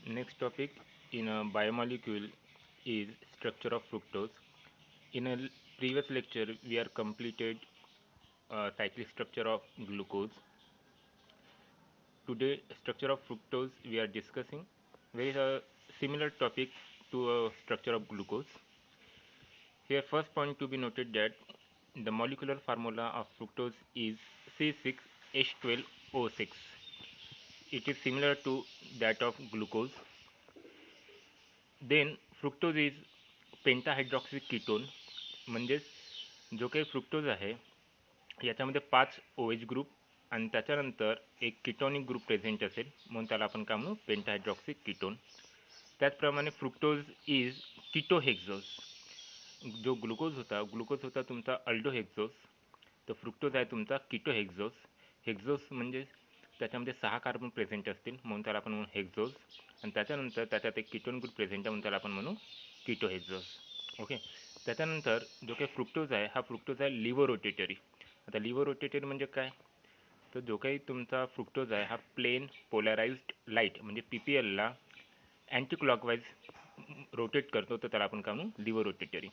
Next topic in a biomolecule is structure of fructose. In a previous lecture, we are completed cyclic structure of glucose. Today, structure of fructose we are discussing. There is a similar topic to a structure of glucose. Here, first point to be noted that the molecular formula of fructose is C6H12O6. It is similar to that of glucose. Then fructose is pentahydroxy ketone म्हणजेच जो काही fructose आहे याच्यामध्ये 5 OH group आणि त्याच्यानंतर एक ketonic group present असेल म्हणून त्याला आपण काय म्हणू पेंटाहायड्रॉक्सी कीटोन. त्याचप्रमाणे फ्रुक्टोज इज कीटोहेक्झोज. जो ग्लुकोज होता तुमचा अल्डोहेक्झोज, तर फ्रुक्टोज आहे तुमचा कीटोहेक्झोज. हेक्झोज म्हणजे त्याच्यामध्ये 6 कार्बन प्रेझेंट असतील म्हणून त्याला आपण म्हणू हेक्झोज, आणि त्याच्यानंतर त्याच्यात एक कीटोन ग्रुप प्रेझेंट आहे म्हणून त्याला आपण म्हणू कीटोहेक्झोज. ओके. त्याच्यानंतर जो काही फ्रुक्टोज आहे हा फ्रुक्टोज आहे लिव्हो रोटेटरी. आता लिव्हो रोटेटरी म्हणजे काय, तर जो काही तुमचा फ्रुक्टोज आहे हा प्लेन पोलराइज्ड लाईट म्हणजे PPLला अँटी क्लॉकवाईज रोटेट करतो, तर त्याला आपण काय म्हणू levo rotatory.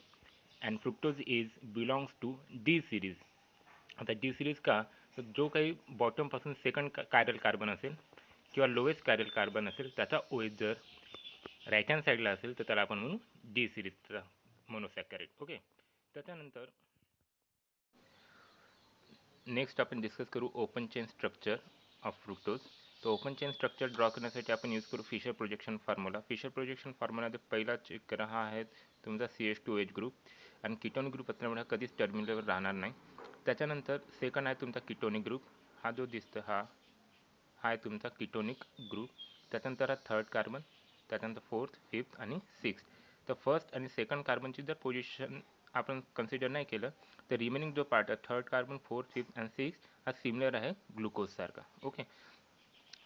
And fructose is belongs to D series. आता डी सिरीज का, तर जो काही बॉटमपासून सेकंड कायरल कार्बन असेल किंवा लोएस्ट कायरल कार्बन असेल त्याचा OH जर राईट हँड साईडला असेल तर त्याला आपण म्हणू डी सिरीजचा मोनोसॅकॅराइड. ओके. त्याच्यानंतर नेक्स्ट आपण डिस्कस करू open chain structure of fructose. तर ओपन चेन स्ट्रक्चर ड्रॉ करण्यासाठी आपण यूज करू Fischer projection formula. Fischer projection फॉर्म्युलामध्ये पहिला चेक करा, हा आहे तुमचा CH2OH ग्रुप आणि कीटोनिक ग्रुप असल्यामुळे हा कधीच टर्मिनलवर राहणार नाही. त्याच्यानंतर सेकंड आहे तुमचा कीटोनिक ग्रुप, हा जो दिसतो हा आहे तुमचा कीटोनिक ग्रुप. त्याच्यानंतर हा थर्ड कार्बन, त्याच्यानंतर फोर्थ, फिफ्थ आणि सिक्स्थ. तर फर्स्ट आणि सेकंड कार्बनची जर पोझिशन आपण कन्सिडर नाही केलं तर रिमेनिंग जो पार्ट आहे थर्ड कार्बन, फोर्थ, फिफ्थ आणि सिक्स्थ हा सिमिलर आहे ग्लुकोजसारखा. ओके.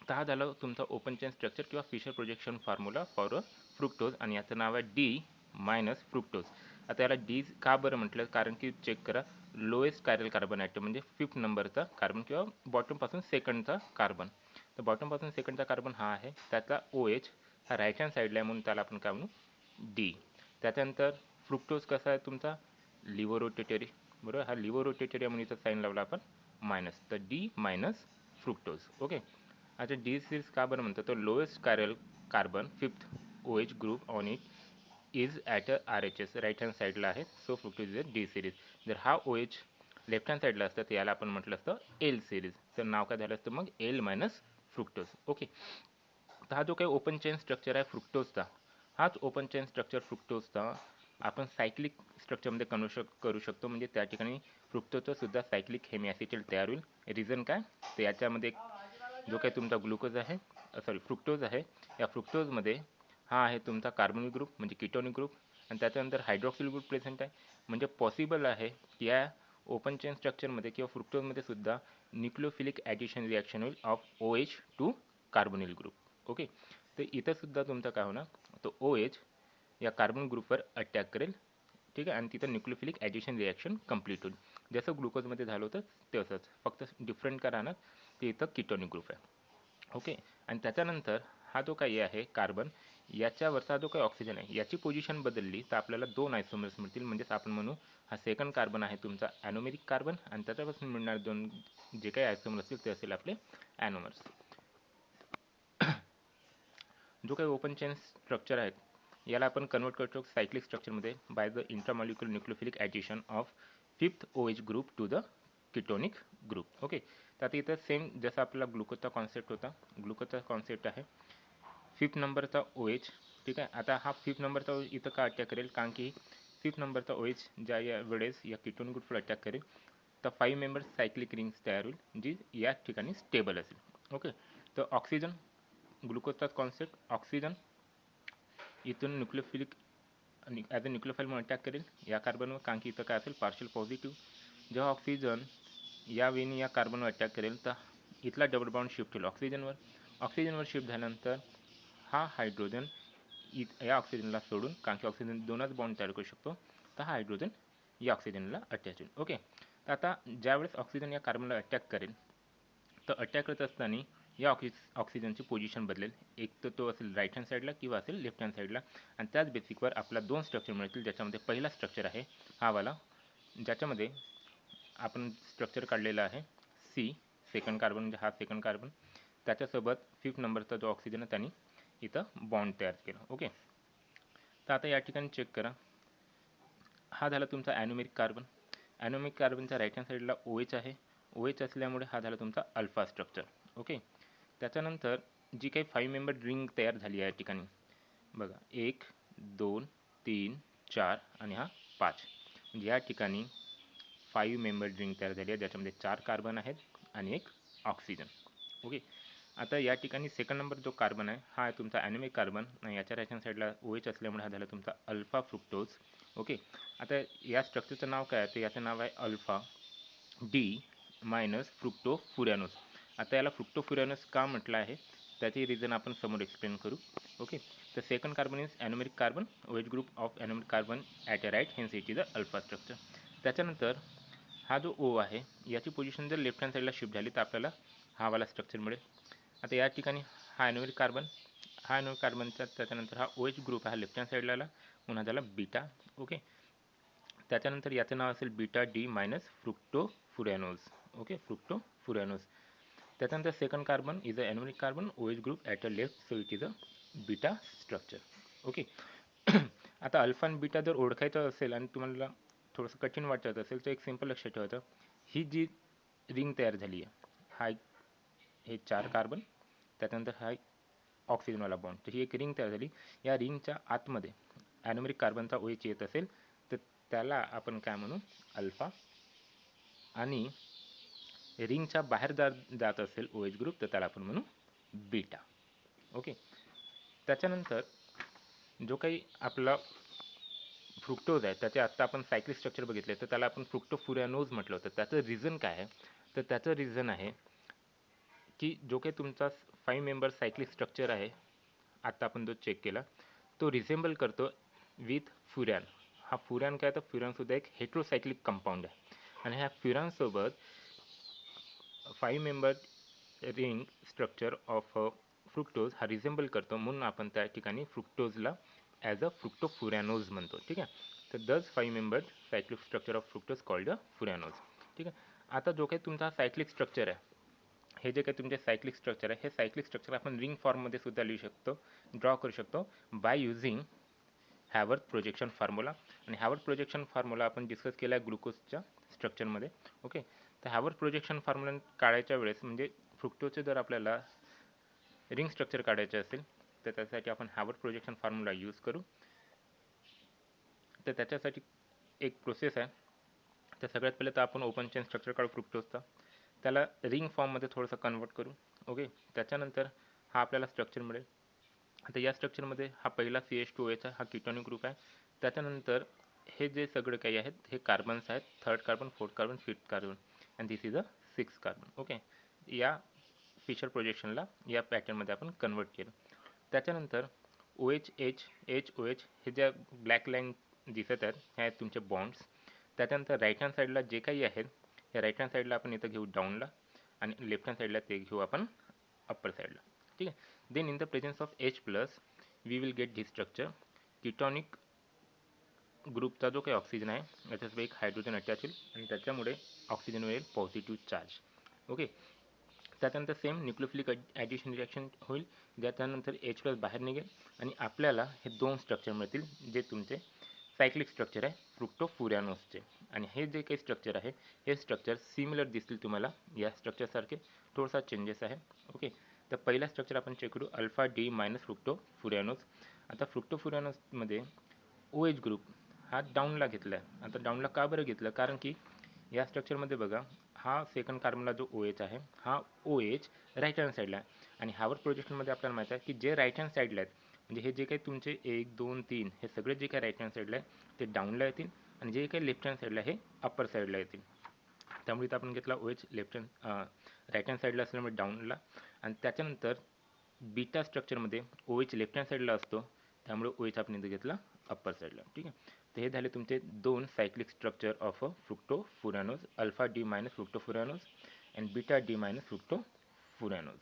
तर हा झाला तुमचा ओपन चेन स्ट्रक्चर किंवा Fischer projection formula for a fructose, आणि याचं नाव आहे डी मायनस फ्रुक्टोज. आता याला डी का बरं म्हटलं, कारण की चेक करा लोएस्ट कायरल कार्बन ॲटम म्हणजे 5th नंबरचा कार्बन किंवा बॉटमपासून सेकंडचा कार्बन. तर बॉटमपासून सेकंडचा कार्बन हा आहे, त्याचा OH हा राईट हँड साईडला आहे म्हणून त्याला आपण काय म्हणू डी. त्याच्यानंतर फ्रुक्टोज कसा आहे तुमचा लिव्हो रोटेटरी, बरोबर. हा लिव्हो रोटेटरी म्हणून इथं साईन लावला आपण मायनस, तर डी मायनस फ्रुक्टोज. ओके. अच्छा, डी सिरीज का बरं म्हणतो, तर lowest chiral carbon 5th OH group on it is at RHS right hand साईडला आहे, so fructose is D series. जर हा OH लेफ्ट हँड साईडला असतं तर याला आपण म्हटलं असतं एल सिरीज, तर नाव काय झालं असतं मग एल मायनस फ्रुक्टोज. ओके. तर हा जो काही ओपन चेन स्ट्रक्चर आहे फ्रुक्टोजचा, हाच ओपन चेन स्ट्रक्चर फ्रुक्टोजचा आपण सायक्लिक स्ट्रक्चरमध्ये करू शकतो. म्हणजे त्या ठिकाणी फ्रुक्टोजचं सुद्धा सायक्लिक हेमिॲसिटल तयार होईल. रिझन काय, तर याच्यामध्ये जो काही तुमचा ग्लुकोज आहे फ्रुक्टोज आहे, या फ्रुक्टोजमध्ये हा आहे तुमचा कार्बोनिल ग्रुप म्हणजे कीटोनिक ग्रुप, आणि त्याच्यानंतर हायड्रॉक्सिल ग्रुप प्रेझेंट आहे. म्हणजे पॉसिबल आहे की या ओपन चेन स्ट्रक्चरमध्ये किंवा फ्रुक्टोजमध्ये सुद्धा न्यूक्लियोफिलिक ॲडिशन रिॲक्शन होईल of OH to carbonyl group. Okay. तर इथं सुद्धा तुमचं काय होणार, तो OH या कार्बन ग्रुपवर अटॅक करेल, ठीक आहे, आणि तिथं न्यूक्लियोफिलिक ॲडिशन रिॲक्शन कंप्लीट होईल. जसं ग्लुकोजमध्ये झालं होतं तसंच, फक्त डिफरंट का राहणार, ते इथं कीटोनिक ग्रुप आहे. ओके. आणि त्याच्यानंतर हा जो काही आहे कार्बन, याच्यावरचा जो काही ऑक्सिजन आहे याची पोझिशन बदलली तर आपल्याला 2 आयसोमर्स मिळतील. म्हणजेच आपण म्हणू हा सेकंड कार्बन आहे तुमचा ॲनोमेरिक कार्बन, आणि त्याच्यापासून मिळणार 2 जे काही आयसोमर असतील ते असेल आपले ॲनोमर्स. जो काही ओपन चेन स्ट्रक्चर आहेत याला आपण कन्वर्ट करतो सायक्लिक स्ट्रक्चरमध्ये by the intramolecular nucleophilic addition of 5th OH group to the ketonic group. Okay. तर आता इथं सेम जसा आपल्याला ग्लुकोजचा कॉन्सेप्ट होता, ग्लुकोजचा कॉन्सेप्ट आहे 5th नंबरचा OH, ठीक आहे. आता हा 5th नंबरचा OH इथं का अटॅक करेल, कारण की 5th नंबरचा OH ज्या या वेळेस या कीटोनिक ग्रुपवर अटॅक करेल तर 5 मेंबर्स सायक्लिक रिंग्स तयार होईल जी या ठिकाणी स्टेबल असेल. ओके. तर ऑक्सिजन, ग्लुकोजचाच कॉन्सेप्ट, ऑक्सिजन इथून न्यूक्लियोफिलिक ॲज अ न्यूक्लियोफाईल म्हणून अटॅक करेल या कार्बनवर, कारण की इथं काय असेल पार्शियल पॉझिटिव्ह. जेव्हा ऑक्सिजन या वेळी या कार्बनवर अटॅक करेल तर इथला डबल बॉन्ड शिफ्ट होईल ऑक्सिजनवर. ऑक्सिजनवर शिफ्ट झाल्यानंतर हा हायड्रोजन या ऑक्सिजनला सोडून, कारण की ऑक्सिजन 2च बॉन्ड तयार करू शकतो, तर हा हायड्रोजन या ऑक्सिजनला अटॅच होईल. ओके. तर आता ज्यावेळेस ऑक्सिजन या कार्बनला अटॅक करेल तर अटॅक करत असताना या ऑक्सिजनची पोझिशन बदलेल. एक तर तो असेल राईट हँड साईडला किंवा असेल लेफ्ट हँड साईडला. आणि त्याच बेसिकवर आपला 2 स्ट्रक्चर मिळतील, ज्याच्यामध्ये पहिला स्ट्रक्चर आहे हा वाला, ज्याच्यामध्ये आपण स्ट्रक्चर काढलेला आहे सी, सेकंड कार्बन म्हणजे हा सेकंड कार्बन, त्याच्यासोबत 5th नंबरचा जो ऑक्सिजन आहे त्यांनी इथं बॉन्ड तयार केला. ओके, तर आता या ठिकाणी चेक करा. हा झाला तुमचा ॲनोमेरिक कार्बन. ॲनोमेरिक कार्बनच्या राईट हँड साईडला OH आहे. OH असल्यामुळे हा झाला तुमचा अल्फा स्ट्रक्चर. ओके, त्याच्यानंतर जी काही 5 मेंबर रिंग तयार झाली आहे या ठिकाणी बघा, 1 2 3 4 आणि हा 5, म्हणजे या ठिकाणी 5 मेंबर रिंग तयार झाली आहे, ज्याच्यामध्ये 4 कार्बन आहेत आणि एक ऑक्सिजन. ओके, आता या ठिकाणी सेकंड नंबर जो कार्बन आहे हा आहे तुमचा ॲनोमिक कार्बन, आणि याच्या राईट हँड साईडला OH असल्यामुळे हा झाला तुमचा अल्फा फ्रुक्टोज. ओके, आता या स्ट्रक्चरचं नाव काय आहे, तर याचं नाव आहे अल्फा डी मायनस फ्रुक्टोफुरॅनोज. आता याला फ्रुक्टोफुरॅनोज का म्हटलं आहे त्याची रिझन आपण समोर एक्सप्लेन करू. ओके, तर second carbon is anomeric carbon, OH group of anomeric carbon at a right, hence it is a alpha structure. त्याच्यानंतर हा जो O आहे याची पोझिशन जर लेफ्ट हँड साईडला शिफ्ट झाली तर आपल्याला हा वाला स्ट्रक्चर मिळेल. आता या ठिकाणी हा ॲनोमेरिक कार्बन, हा ॲनोमेरिक कार्बनचा त्याच्यानंतर हा OH ग्रुप हा लेफ्ट हँड साईडला आला, पुन्हा झाला बीटा. ओके, त्याच्यानंतर याचं नाव असेल beta D minus fructofuranose. Okay, fructofuranose. त्याच्यानंतर second carbon is a anomeric carbon, OH group at a left, so it is a beta structure. Okay, आता अल्फा आणि बीटा जर ओळखायचं असेल आणि तुम्हाला थोडंसं कठीण वाटत असेल तर एक सिंपल लक्षात ठेवायचं, ही जी रिंग तयार झाली आहे, हा हे 4 कार्बन, त्याच्यानंतर हा ऑक्सिजनवाला बॉन्ड, तर ही एक रिंग तयार झाली. या रिंगच्या आतमध्ये ॲनोमेरिक कार्बनचा OH येत असेल तर त्याला आपण काय म्हणू, अल्फा, आणि रिंगच्या बाहेर जात असेल OH ग्रुप तर त्याला आपण म्हणू बीटा. ओके, त्याच्यानंतर जो काही आपला फ्रुक्टोज आहे त्याचे आत्ता आपण सायक्लिक स्ट्रक्चर बघितले, तर त्याला आपण फ्रुक्टोफुरॅनोज म्हटलं होतं. त्याचं रिझन काय आहे, तर त्याचं रिझन आहे की जो काही तुमचा 5 मेंबर सायक्लिक स्ट्रक्चर आहे आत्ता आपण जो चेक केला तो रिसेंबल करतो विथ फ्युरॅन. हा फ्युरॅन काय, तर फ्युरॅनसुद्धा एक हेट्रोसायक्लिक कंपाऊंड आहे, आणि ह्या फ्युरॅनसोबत 5 member ring structure of fructose हा रिसेंबल करतो, म्हणून आपण त्या ठिकाणी फ्रुक्टोजला ॲज अ फ्रुक्टोफुरॅनोज म्हणतो. ठीक आहे, तर this 5 member cyclic structure of fructose called a furanose. ठीक आहे, आता जो काही तुमचा सायक्लिक स्ट्रक्चर आहे, हे जे काही तुमचे सायक्लिक स्ट्रक्चर आहे, हे सायक्लिक स्ट्रक्चर आपण रिंग फॉर्ममध्ये सुद्धा लिहू शकतो, ड्रॉ करू शकतो बाय युझिंग हॅवर्थ प्रोजेक्शन फॉर्म्युला. आणि हॅवर्थ प्रोजेक्शन फॉर्म्युला आपण डिस्कस केला आहे ग्लुकोजच्या स्ट्रक्चरमध्ये. ओके, तर हॅवर्थ प्रोजेक्शन फॉर्म्युला काढायच्या वेळेस म्हणजे फ्रुक्टोजचे जर आपल्याला रिंग स्ट्रक्चर काढायचे असेल तर त्यासाठी आपण हॅवर्थ प्रोजेक्शन फॉर्म्युला यूज करू. तर त्याच्यासाठी एक प्रोसेस आहे. तर सगळ्यात पहिले तर आपण ओपन चेन स्ट्रक्चर काढू फ्रुक्टोजचा, त्याला रिंग फॉर्ममध्ये थोडंसं कन्वर्ट करू. ओके, त्याच्यानंतर हा आपल्याला स्ट्रक्चर मिळेल. आता या स्ट्रक्चरमध्ये हा पहिला CH2OH हा किटोनिक ग्रुप आहे. त्याच्यानंतर हे जे सगळे काही आहेत हे कार्बन्स आहेत, third carbon, fourth carbon, fifth carbon, and this is a 6th carbon. Okay, या फिशर प्रोजेक्शनला या पॅटर्नमध्ये आपण कन्वर्ट केलं. त्याच्यानंतर OH HOH हे ज्या ब्लॅक लाईन दिसत आहेत हे आहेत तुमचे बॉन्ड्स. त्याच्यानंतर राईट हँड साईडला जे काही आहेत या राईट हँड साईडला आपण इथं घेऊ डाऊनला, आणि लेफ्ट हँड साईडला ते घेऊ आपण अप्पर साईडला. ठीक आहे, then in the presence of H plus we will get this structure. Ketonic ग्रुपचा जो काही ऑक्सिजन आहे याच्यासोबत एक हायड्रोजन अटॅच होईल आणि त्याच्यामुळे ऑक्सिजन मिळेल पॉझिटिव्ह चार्ज. ओके, त्याच्यानंतर सेम न्यूक्लियोफिलिक ॲडिशन रिॲक्शन होईल, ज्याच्यानंतर H प्लस बाहेर निघेल आणि आपल्याला हे 2 स्ट्रक्चर मिळतील जे तुमचे सायक्लिक स्ट्रक्चर आहे फ्रुक्टोफुरॅनोजचे. आणि हे जे काही स्ट्रक्चर आहे हे स्ट्रक्चर सिमिलर दिसतील तुम्हाला या स्ट्रक्चरसारखे, थोडासा चेंजेस आहे. ओके, तर पहिला स्ट्रक्चर आपण चेक करू, अल्फा डी मायनस फ्रुक्टोफुरॅनोज. आता फ्रुक्टोफुरॅनोजमध्ये OH ग्रुप हा डाऊनला घेतला आहे. आता डाऊनला का बरं घेतलं, कारण की या स्ट्रक्चरमध्ये बघा हा सेकंड कार्बनला जो OH आहे हा OH राईट हँड साईडला आहे, आणि हॅवर्थ प्रोजेक्शनमध्ये आपल्याला माहीत आहे की जे राईट हँड साईडला आहेत म्हणजे हे जे काही तुमचे 1 2 3 हे सगळे जे काही राईट हँड साईडला आहे ते डाऊनला येतील, आणि जे काही लेफ्ट हँड साईडला हे अप्पर साईडला येतील. त्यामुळे इथं आपण घेतला OH left hand right hand साईडला असल्यामुळे डाऊनला, आणि त्याच्यानंतर बीटा स्ट्रक्चरमध्ये OH लेफ्ट हँड साईडला असतो त्यामुळे OH आपण इथं घेतला अप्पर साईडला. ठीक आहे, तर हे झाले तुमचे 2 cyclic structure of fructofuranose, alpha D minus fructofuranose and beta D minus फ्रुक्टोफुरॅनोज.